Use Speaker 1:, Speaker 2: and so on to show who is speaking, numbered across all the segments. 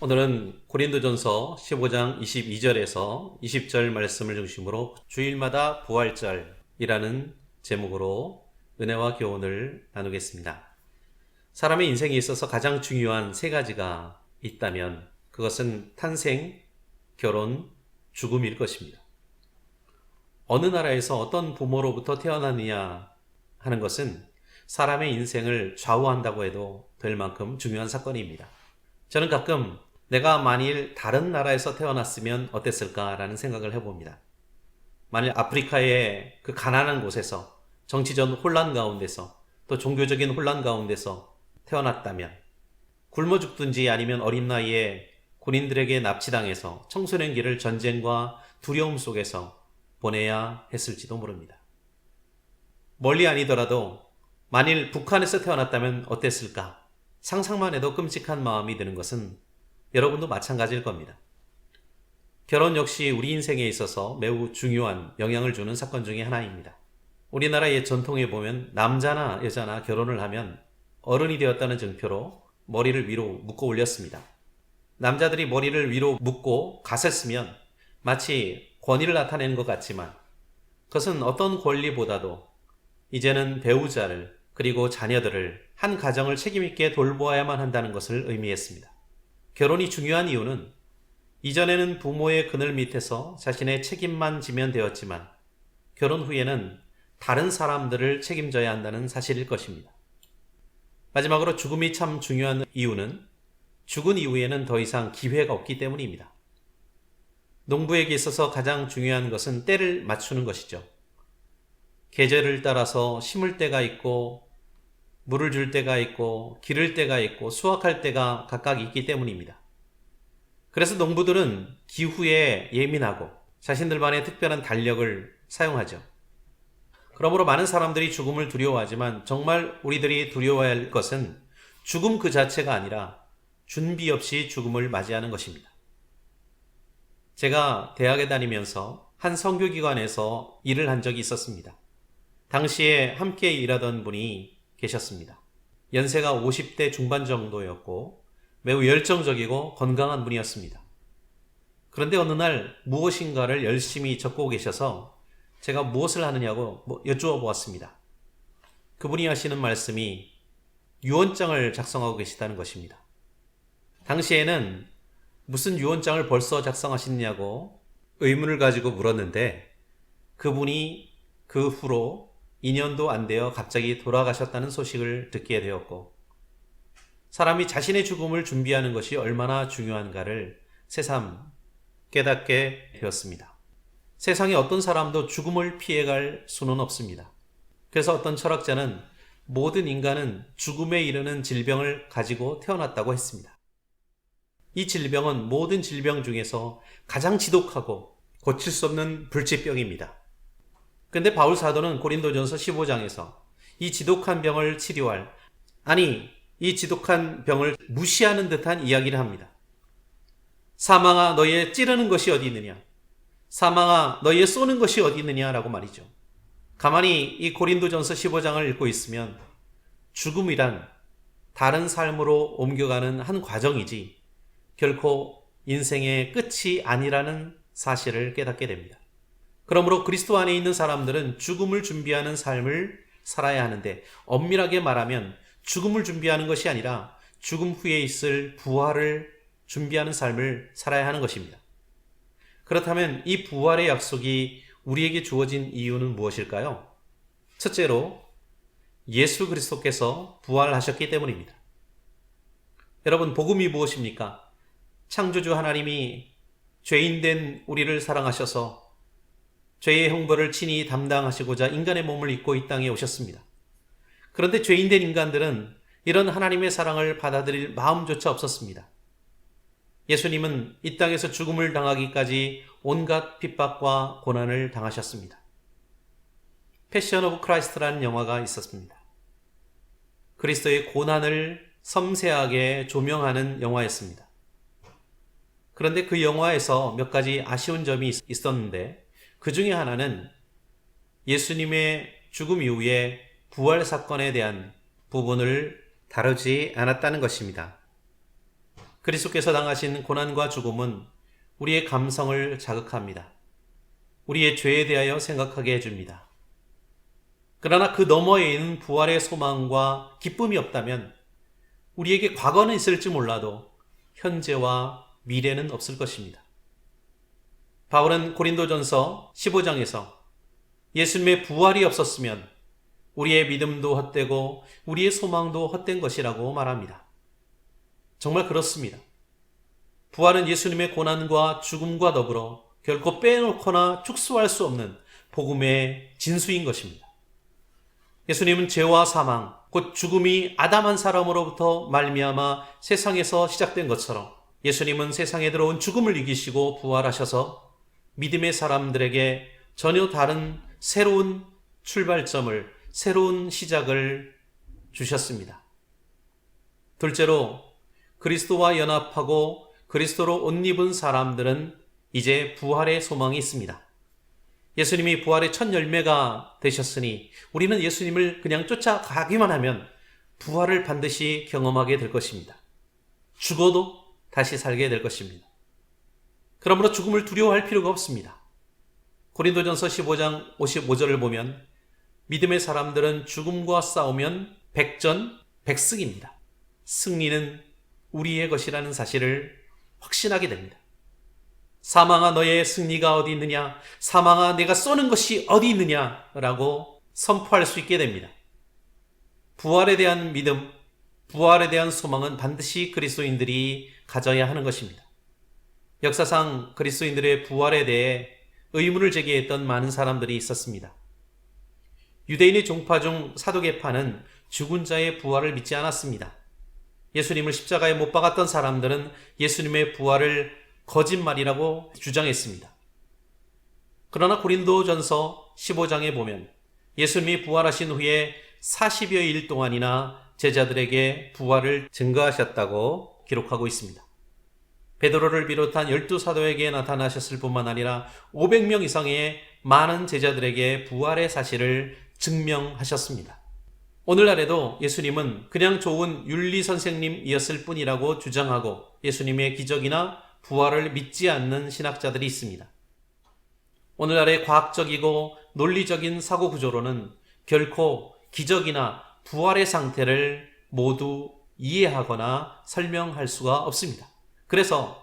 Speaker 1: 오늘은 고린도전서 15장 22절에서 20절 말씀을 중심으로 주일마다 부활절이라는 제목으로 은혜와 교훈을 나누겠습니다. 사람의 인생에 있어서 가장 중요한 세 가지가 있다면 그것은 탄생, 결혼, 죽음일 것입니다. 어느 나라에서 어떤 부모로부터 태어나느냐 하는 것은 사람의 인생을 좌우한다고 해도 될 만큼 중요한 사건입니다. 저는 가끔 내가 만일 다른 나라에서 태어났으면 어땠을까라는 생각을 해봅니다. 만일 아프리카의 그 가난한 곳에서 정치적 혼란 가운데서 또 종교적인 혼란 가운데서 태어났다면 굶어 죽든지 아니면 어린 나이에 군인들에게 납치당해서 청소년기를 전쟁과 두려움 속에서 보내야 했을지도 모릅니다. 멀리 아니더라도 만일 북한에서 태어났다면 어땠을까? 상상만 해도 끔찍한 마음이 드는 것은 여러분도 마찬가지일 겁니다. 결혼 역시 우리 인생에 있어서 매우 중요한 영향을 주는 사건 중에 하나입니다. 우리나라의 전통에 보면 남자나 여자나 결혼을 하면 어른이 되었다는 증표로 머리를 위로 묶어 올렸습니다. 남자들이 머리를 위로 묶고 가셌으면 마치 권위를 나타내는 것 같지만 그것은 어떤 권리보다도 이제는 배우자를 그리고 자녀들을 한 가정을 책임있게 돌보아야만 한다는 것을 의미했습니다. 결혼이 중요한 이유는 이전에는 부모의 그늘 밑에서 자신의 책임만 지면 되었지만 결혼 후에는 다른 사람들을 책임져야 한다는 사실일 것입니다. 마지막으로 죽음이 참 중요한 이유는 죽은 이후에는 더 이상 기회가 없기 때문입니다. 농부에게 있어서 가장 중요한 것은 때를 맞추는 것이죠. 계절을 따라서 심을 때가 있고 물을 줄 때가 있고 기를 때가 있고 수확할 때가 각각 있기 때문입니다. 그래서 농부들은 기후에 예민하고 자신들만의 특별한 달력을 사용하죠. 그러므로 많은 사람들이 죽음을 두려워하지만 정말 우리들이 두려워해야 할 것은 죽음 그 자체가 아니라 준비 없이 죽음을 맞이하는 것입니다. 제가 대학에 다니면서 한 선교기관에서 일을 한 적이 있었습니다. 당시에 함께 일하던 분이 계셨습니다. 연세가 50대 중반 정도였고 매우 열정적이고 건강한 분이었습니다. 그런데 어느 날 무엇인가를 열심히 적고 계셔서 제가 무엇을 하느냐고 여쭈어 보았습니다. 그분이 하시는 말씀이 유언장을 작성하고 계시다는 것입니다. 당시에는 무슨 유언장을 벌써 작성하시느냐고 의문을 가지고 물었는데 그분이 그 후로 2년도 안 되어 갑자기 돌아가셨다는 소식을 듣게 되었고 사람이 자신의 죽음을 준비하는 것이 얼마나 중요한가를 새삼 깨닫게 되었습니다. 세상에 어떤 사람도 죽음을 피해갈 수는 없습니다. 그래서 어떤 철학자는 모든 인간은 죽음에 이르는 질병을 가지고 태어났다고 했습니다. 이 질병은 모든 질병 중에서 가장 지독하고 고칠 수 없는 불치병입니다. 그런데 바울 사도는 고린도전서 15장에서 이 지독한 병을 치료할, 이 지독한 병을 무시하는 듯한 이야기를 합니다. 사망아 너희의 찌르는 것이 어디 있느냐? 사망아 너희의 쏘는 것이 어디 있느냐라고 말이죠. 가만히 이 고린도전서 15장을 읽고 있으면 죽음이란 다른 삶으로 옮겨가는 한 과정이지 결코 인생의 끝이 아니라는 사실을 깨닫게 됩니다. 그러므로 그리스도 안에 있는 사람들은 죽음을 준비하는 삶을 살아야 하는데 엄밀하게 말하면 죽음을 준비하는 것이 아니라 죽음 후에 있을 부활을 준비하는 삶을 살아야 하는 것입니다. 그렇다면 이 부활의 약속이 우리에게 주어진 이유는 무엇일까요? 첫째로 예수 그리스도께서 부활하셨기 때문입니다. 여러분, 복음이 무엇입니까? 창조주 하나님이 죄인된 우리를 사랑하셔서 죄의 형벌을 친히 담당하시고자 인간의 몸을 입고 이 땅에 오셨습니다. 그런데 죄인된 인간들은 이런 하나님의 사랑을 받아들일 마음조차 없었습니다. 예수님은 이 땅에서 죽음을 당하기까지 온갖 핍박과 고난을 당하셨습니다. 패션 오브 크라이스트라는 영화가 있었습니다. 그리스도의 고난을 섬세하게 조명하는 영화였습니다. 그런데 그 영화에서 몇 가지 아쉬운 점이 있었는데 그 중에 하나는 예수님의 죽음 이후에 부활 사건에 대한 부분을 다루지 않았다는 것입니다. 그리스도께서 당하신 고난과 죽음은 우리의 감성을 자극합니다. 우리의 죄에 대하여 생각하게 해줍니다. 그러나 그 너머에 있는 부활의 소망과 기쁨이 없다면 우리에게 과거는 있을지 몰라도 현재와 미래는 없을 것입니다. 바울은 고린도전서 15장에서 예수님의 부활이 없었으면 우리의 믿음도 헛되고 우리의 소망도 헛된 것이라고 말합니다. 정말 그렇습니다. 부활은 예수님의 고난과 죽음과 더불어 결코 빼놓거나 축소할 수 없는 복음의 진수인 것입니다. 예수님은 죄와 사망, 곧 죽음이 아담 한 사람으로부터 말미암아 세상에서 시작된 것처럼 예수님은 세상에 들어온 죽음을 이기시고 부활하셔서 믿음의 사람들에게 전혀 다른 새로운 출발점을, 새로운 시작을 주셨습니다. 둘째로 그리스도와 연합하고 그리스도로 옷 입은 사람들은 이제 부활의 소망이 있습니다. 예수님이 부활의 첫 열매가 되셨으니 우리는 예수님을 그냥 쫓아가기만 하면 부활을 반드시 경험하게 될 것입니다. 죽어도 다시 살게 될 것입니다. 그러므로 죽음을 두려워할 필요가 없습니다. 고린도전서 15장 55절을 보면 믿음의 사람들은 죽음과 싸우면 백전백승입니다. 승리는 우리의 것이라는 사실을 확신하게 됩니다. 사망아 너의 승리가 어디 있느냐? 사망아 내가 쏘는 것이 어디 있느냐? 라고 선포할 수 있게 됩니다. 부활에 대한 믿음, 부활에 대한 소망은 반드시 그리스도인들이 가져야 하는 것입니다. 역사상 그리스도인들의 부활에 대해 의문을 제기했던 많은 사람들이 있었습니다. 유대인의 종파 중 사두개파는 죽은 자의 부활을 믿지 않았습니다. 예수님을 십자가에 못 박았던 사람들은 예수님의 부활을 거짓말이라고 주장했습니다. 그러나 고린도전서 15장에 보면 예수님이 부활하신 후에 40여 일 동안이나 제자들에게 부활을 증거하셨다고 기록하고 있습니다. 베드로를 비롯한 12사도에게 나타나셨을 뿐만 아니라 500명 이상의 많은 제자들에게 부활의 사실을 증명하셨습니다. 오늘날에도 예수님은 그냥 좋은 윤리 선생님이었을 뿐이라고 주장하고 예수님의 기적이나 부활을 믿지 않는 신학자들이 있습니다. 오늘날의 과학적이고 논리적인 사고 구조로는 결코 기적이나 부활의 상태를 모두 이해하거나 설명할 수가 없습니다. 그래서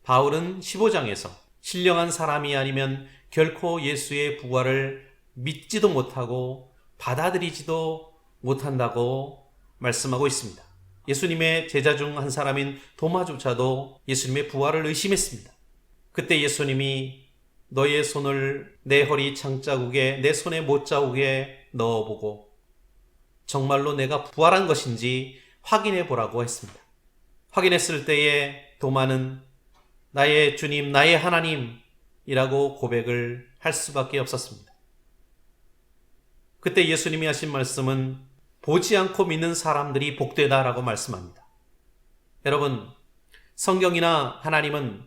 Speaker 1: 바울은 15장에서 신령한 사람이 아니면 결코 예수의 부활을 믿지도 못하고 받아들이지도 못한다고 말씀하고 있습니다. 예수님의 제자 중 한 사람인 도마조차도 예수님의 부활을 의심했습니다. 그때 예수님이 너의 손을 내 허리 창자국에 내 손의 못자국에 넣어보고 정말로 내가 부활한 것인지 확인해 보라고 했습니다. 확인했을 때에 도마는 나의 주님, 나의 하나님이라고 고백을 할 수밖에 없었습니다. 그때 예수님이 하신 말씀은 보지 않고 믿는 사람들이 복되다라고 말씀합니다. 여러분, 성경이나 하나님은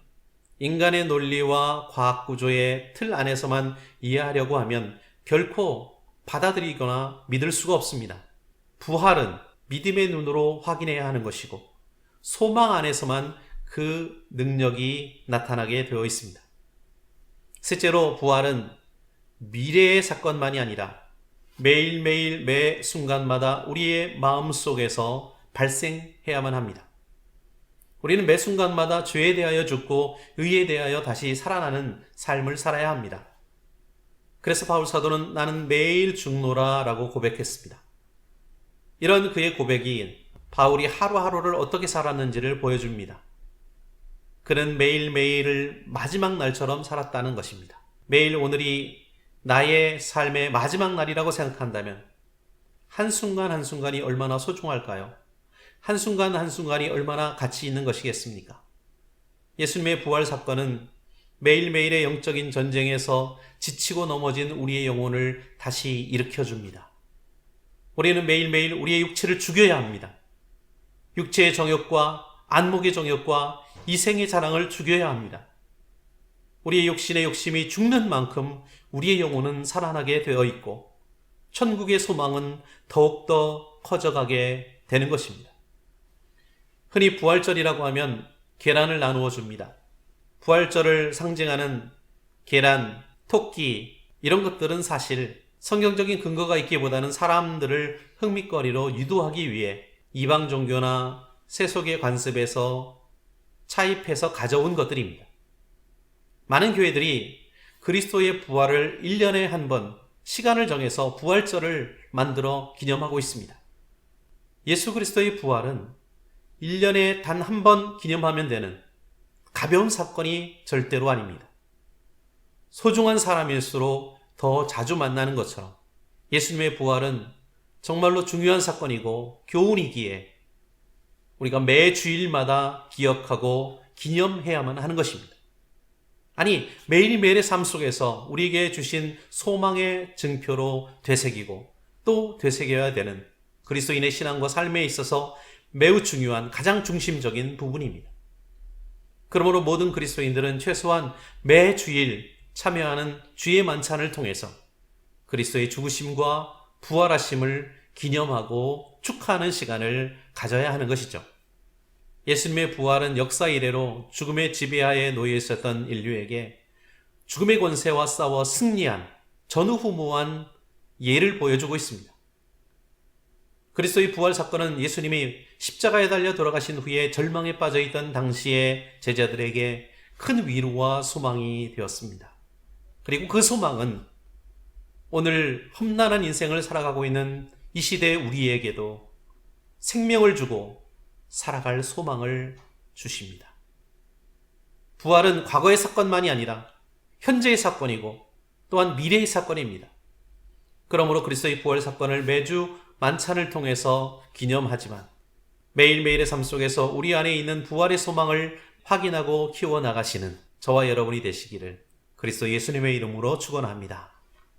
Speaker 1: 인간의 논리와 과학 구조의 틀 안에서만 이해하려고 하면 결코 받아들이거나 믿을 수가 없습니다. 부활은 믿음의 눈으로 확인해야 하는 것이고 소망 안에서만 그 능력이 나타나게 되어 있습니다. 셋째로 부활은 미래의 사건만이 아니라 매일매일 매 순간마다 우리의 마음속에서 발생해야만 합니다. 우리는 매 순간마다 죄에 대하여 죽고 의에 대하여 다시 살아나는 삶을 살아야 합니다. 그래서 바울 사도는 나는 매일 죽노라 라고 고백했습니다. 이런 그의 고백이 바울이 하루하루를 어떻게 살았는지를 보여줍니다. 그는 매일매일을 마지막 날처럼 살았다는 것입니다. 매일 오늘이 나의 삶의 마지막 날이라고 생각한다면 한순간 한순간이 얼마나 소중할까요? 한순간 한순간이 얼마나 가치 있는 것이겠습니까? 예수님의 부활 사건은 매일매일의 영적인 전쟁에서 지치고 넘어진 우리의 영혼을 다시 일으켜줍니다. 우리는 매일매일 우리의 육체를 죽여야 합니다. 육체의 정욕과 안목의 정욕과 이생의 자랑을 죽여야 합니다. 우리의 육신의 욕심이 죽는 만큼 우리의 영혼은 살아나게 되어 있고 천국의 소망은 더욱더 커져가게 되는 것입니다. 흔히 부활절이라고 하면 계란을 나누어 줍니다. 부활절을 상징하는 계란, 토끼 이런 것들은 사실 성경적인 근거가 있기보다는 사람들을 흥미거리로 유도하기 위해 이방 종교나 세속의 관습에서 차입해서 가져온 것들입니다. 많은 교회들이 그리스도의 부활을 1년에 한 번 시간을 정해서 부활절을 만들어 기념하고 있습니다. 예수 그리스도의 부활은 1년에 단 한 번 기념하면 되는 가벼운 사건이 절대로 아닙니다. 소중한 사람일수록 더 자주 만나는 것처럼 예수님의 부활은 정말로 중요한 사건이고 교훈이기에 우리가 매 주일마다 기억하고 기념해야만 하는 것입니다. 아니, 매일매일의 삶 속에서 우리에게 주신 소망의 증표로 되새기고 또 되새겨야 되는 그리스도인의 신앙과 삶에 있어서 매우 중요한 가장 중심적인 부분입니다. 그러므로 모든 그리스도인들은 최소한 매 주일 참여하는 주의 만찬을 통해서 그리스도의 죽으심과 부활하심을 기념하고 축하하는 시간을 가져야 하는 것이죠. 예수님의 부활은 역사 이래로 죽음의 지배하에 놓여 있었던 인류에게 죽음의 권세와 싸워 승리한 전후무한 예를 보여주고 있습니다. 그리스도의 부활 사건은 예수님이 십자가에 달려 돌아가신 후에 절망에 빠져있던 당시의 제자들에게 큰 위로와 소망이 되었습니다. 그리고 그 소망은 오늘 험난한 인생을 살아가고 있는 이 시대의 우리에게도 생명을 주고 살아갈 소망을 주십니다. 부활은 과거의 사건만이 아니라 현재의 사건이고 또한 미래의 사건입니다. 그러므로 그리스도의 부활 사건을 매주 만찬을 통해서 기념하지만 매일매일의 삶 속에서 우리 안에 있는 부활의 소망을 확인하고 키워나가시는 저와 여러분이 되시기를 그리스도 예수님의 이름으로 축원합니다.